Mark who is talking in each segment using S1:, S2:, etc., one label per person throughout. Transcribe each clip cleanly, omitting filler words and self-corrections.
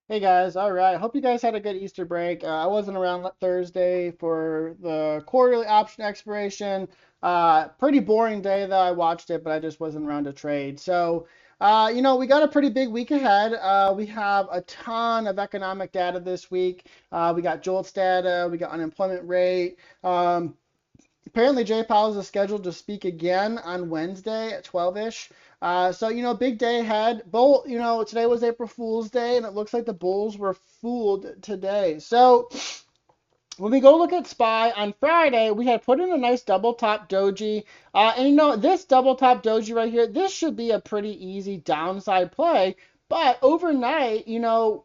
S1: Hey guys, all right. Hope you guys had a good Easter break. I wasn't around Thursday for the quarterly option expiration. Pretty boring day though. I watched it, but I just wasn't around to trade. So, we got a pretty big week ahead. We have a ton of economic data this week. We got JOLTS data, we got unemployment rate. Apparently Jay Powell is scheduled to speak again on Wednesday at 12-ish. So, big day ahead. Today was April Fool's Day, and it looks like the bulls were fooled today. So, when we go look at SPY on Friday, we had put in a nice double top doji. And this double top doji right here, this should be a pretty easy downside play. But overnight,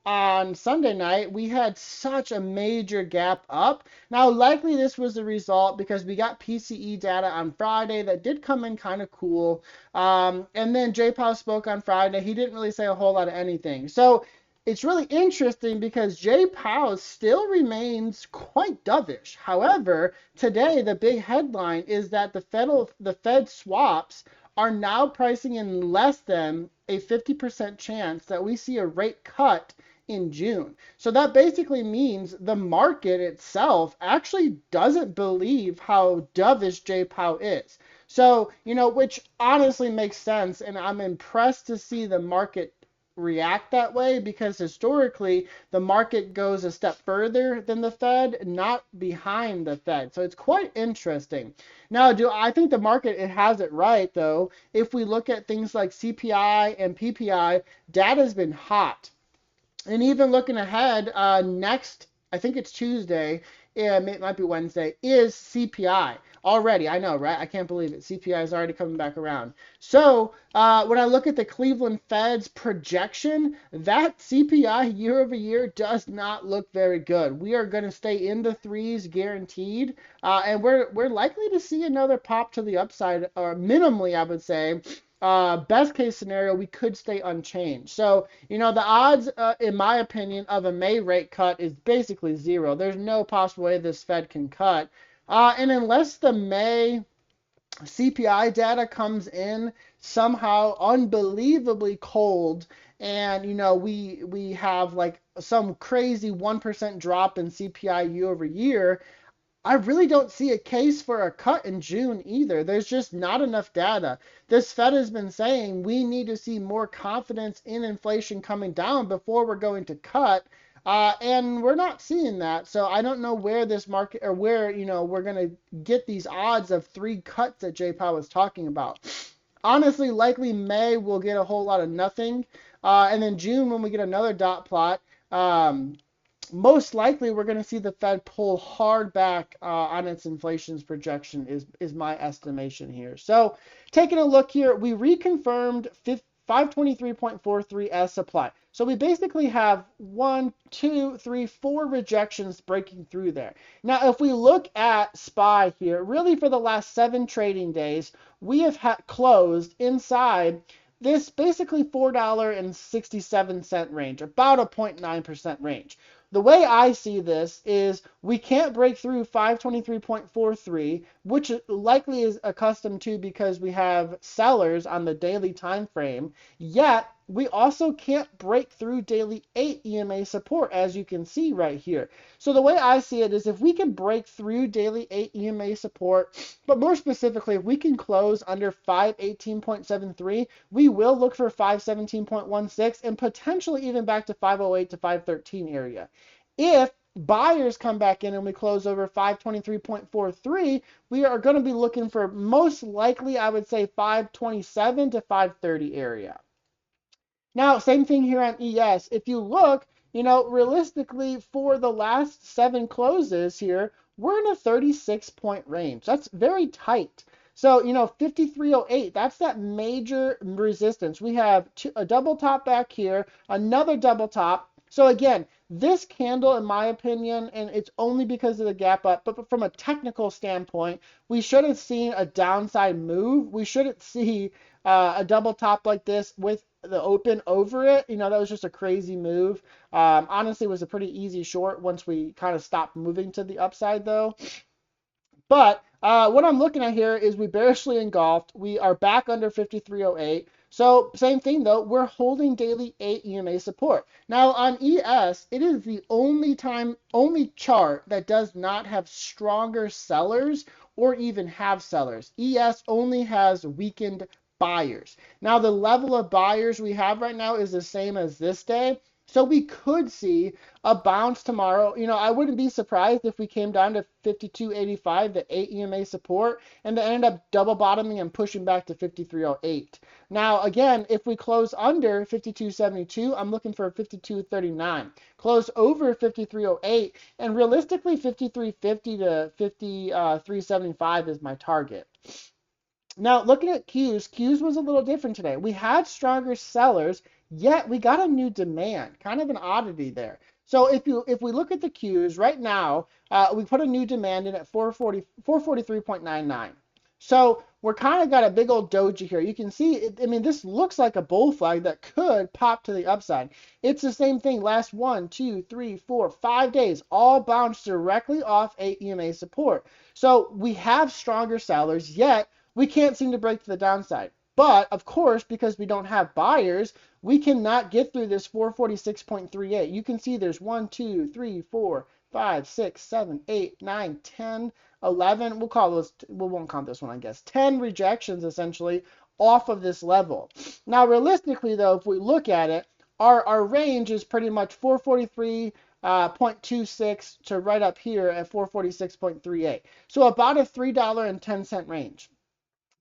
S1: on Sunday night, we had such a major gap up. Now, likely this was the result because we got PCE data on Friday that did come in kind of cool. And then J Powell spoke on Friday. He didn't really say a whole lot of anything. So it's really interesting because Jay Powell still remains quite dovish. However, today the big headline is that the Fed swaps are now pricing in less than a 50% chance that we see a rate cut in June. So that basically means the market itself actually doesn't believe how dovish Jay Powell is. So, which honestly makes sense, and I'm impressed to see the market react that way because historically the market goes a step further than the Fed, not behind the Fed. So it's quite interesting. Now, do I think the market it has it right though? If we look at things like CPI and PPI, data's been hot. And even looking ahead, next, I think it's Tuesday, it might be Wednesday, is CPI already. I know, right? I can't believe it. CPI is already coming back around. So when I look at the Cleveland Fed's projection, that CPI year over year does not look very good. We are going to stay in the threes guaranteed, and we're likely to see another pop to the upside, or minimally, I would say. Best case scenario, we could stay unchanged. So, the odds, in my opinion, of a May rate cut is basically zero. There's no possible way this Fed can cut. And unless the May CPI data comes in somehow unbelievably cold, and we have like some crazy 1% drop in CPI year over year, I really don't see a case for a cut in June either. There's just not enough data. This Fed has been saying we need to see more confidence in inflation coming down before we're going to cut. And we're not seeing that. So I don't know where this market or where, we're going to get these odds of three cuts that Jay Powell was talking about. Honestly, likely May we'll get a whole lot of nothing. And then June, when we get another dot plot, most likely we're going to see the Fed pull hard back on its inflation projection is my estimation here. So taking a look here, we reconfirmed 523.43 as supply. So we basically have 4 rejections breaking through there. Now, if we look at SPY here, really for the last 7 trading days, we have closed inside this basically $4.67 range, about a 0.9% range. The way I see this is we can't break through 523.43, which likely is accustomed to because we have sellers on the daily time frame, yet we also can't break through daily 8 EMA support, as you can see right here. So the way I see it is if we can break through daily 8 EMA support, but more specifically, if we can close under 518.73, we will look for 517.16 and potentially even back to 508 to 513 area. If buyers come back in and we close over 523.43, we are going to be looking for most likely, I would say, 527 to 530 area. Now, same thing here on ES. If you look, realistically for the last 7 closes here, we're in a 36-point range. That's very tight. So, 5308, that's that major resistance. We have a double top back here, another double top. So again, this candle, in my opinion, and it's only because of the gap up, but from a technical standpoint, we should have seen a downside move. We shouldn't see a double top like this with the open over it. That was just a crazy move. Honestly, it was a pretty easy short once we kind of stopped moving to the upside, though. But what I'm looking at here is we bearishly engulfed. We are back under 5308. So same thing though, we're holding daily 8 EMA support. Now on ES, it is the only chart that does not have stronger sellers or even have sellers. ES only has weakened buyers. Now the level of buyers we have right now is the same as this day. So we could see a bounce tomorrow. I wouldn't be surprised if we came down to 52.85, the 8 EMA support, and then ended up double bottoming and pushing back to 53.08. Now, again, if we close under 52.72, I'm looking for 52.39. Close over 53.08, and realistically 53.50 to 53.75 is my target. Now, looking at Qs was a little different today. We had stronger sellers, yet we got a new demand, kind of an oddity there. So if we look at the Qs right now, we put a new demand in at 443.99. So we're kind of got a big old doji here. You can see, this looks like a bull flag that could pop to the upside. It's the same thing. Last 1, 2, 3, 4, 5 days, all bounced directly off 8 EMA support. So we have stronger sellers, yet we can't seem to break to the downside. But of course, because we don't have buyers, we cannot get through this 446.38. You can see there's 1, 2, 3, 4, 5, 6, 7, 8, 9, 10, 11. We'll call those, we won't count this one, I guess. 10 rejections essentially off of this level. Now, realistically, though, if we look at it, our range is pretty much 443.26 to right up here at 446.38. So about a $3.10 range.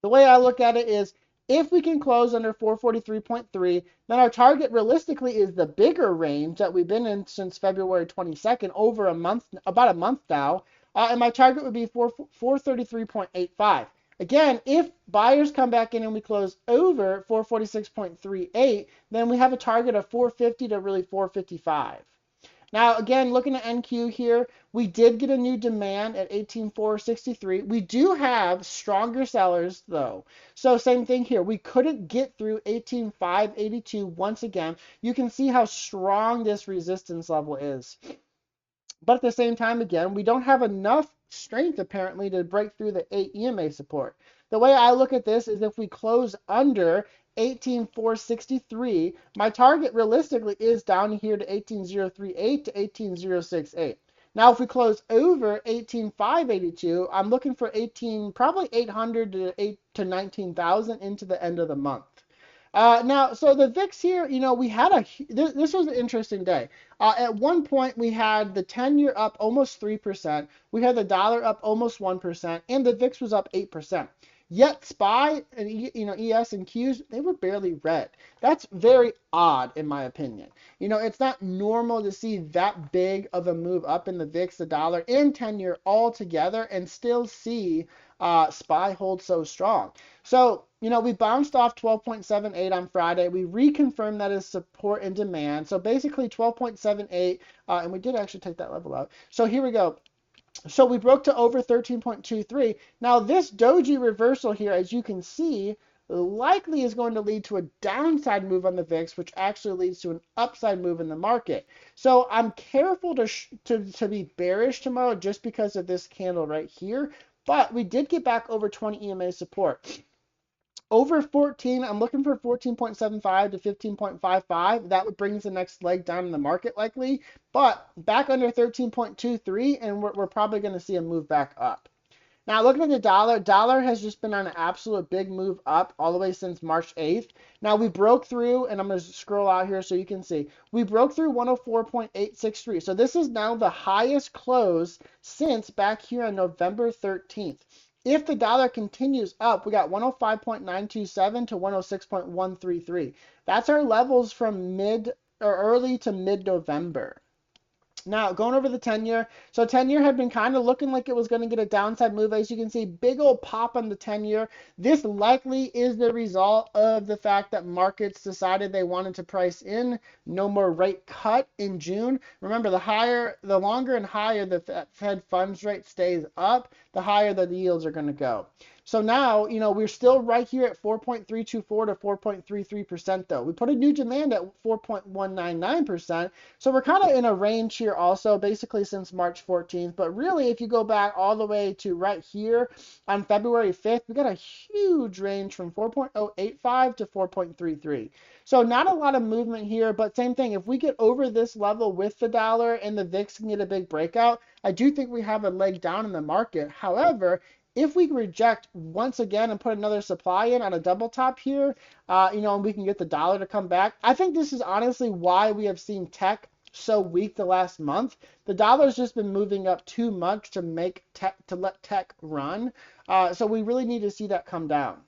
S1: The way I look at it is if we can close under 443.3, then our target realistically is the bigger range that we've been in since February 22nd, over a month, about a month now. And my target would be 433.85. Again, if buyers come back in and we close over 446.38, then we have a target of 450 to really 455. Now, again, looking at NQ here, we did get a new demand at 18,463. We do have stronger sellers, though. So same thing here. We couldn't get through 18,582 once again. You can see how strong this resistance level is. But at the same time, again, we don't have enough strength, apparently, to break through the 8 EMA support. The way I look at this is if we close under 18,463, my target realistically is down here to 18,038 to 18,068. Now, if we close over 18,582, I'm looking for probably 800 to 19,000 into the end of the month. Now, so the VIX here, we had this was an interesting day. At one point, we had the 10-year up almost 3%. We had the dollar up almost 1%, and the VIX was up 8%. Yet SPY and ES and Qs, they were barely red. That's very odd in my opinion. It's not normal to see that big of a move up in the VIX, the dollar, and 10-year all together and still see SPY hold so strong. So, we bounced off 12.78 on Friday. We reconfirmed that as support and demand. So basically 12.78, and we did actually take that level out. So here we go. So we broke to over 13.23. Now this doji reversal here, as you can see, likely is going to lead to a downside move on the VIX, which actually leads to an upside move in the market. So I'm careful to be bearish tomorrow just because of this candle right here. But we did get back over 20 EMA support. Over 14, I'm looking for 14.75 to 15.55. That would bring us the next leg down in the market likely. But back under 13.23, and we're probably going to see a move back up. Now, looking at the dollar has just been on an absolute big move up all the way since March 8th. Now, we broke through, and I'm going to scroll out here so you can see. We broke through 104.863. So this is now the highest close since back here on November 13th. If the dollar continues up, we got 105.927 to 106.133. That's our levels from early to mid-November. Now, going over the 10-year. So 10-year had been kind of looking like it was going to get a downside move. As you can see, big old pop on the 10-year. This likely is the result of the fact that markets decided they wanted to price in no more rate cut in June. Remember, the longer and higher the Fed funds rate stays up, the higher the yields are going to go. So now, we're still right here at 4.324 to 4.33% though. We put a new demand at 4.199%. So we're kind of in a range here also, basically since March 14th. But really, if you go back all the way to right here on February 5th, we got a huge range from 4.085 to 4.33. So not a lot of movement here, but same thing. If we get over this level with the dollar and the VIX can get a big breakout, I do think we have a leg down in the market. However, if we reject once again and put another supply in on a double top here, and we can get the dollar to come back, I think this is honestly why we have seen tech so weak the last month. The dollar's just been moving up too much to let tech run. So we really need to see that come down.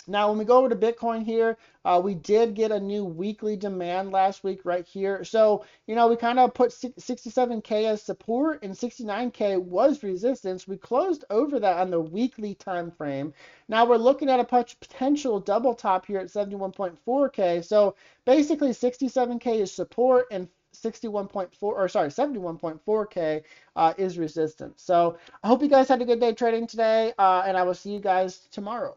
S1: Now, when we go over to Bitcoin here, we did get a new weekly demand last week right here. So, we kind of put 67K as support and 69K was resistance. We closed over that on the weekly time frame. Now we're looking at a potential double top here at 71.4K. So basically 67K is support and 71.4K is resistance. So I hope you guys had a good day trading today, and I will see you guys tomorrow.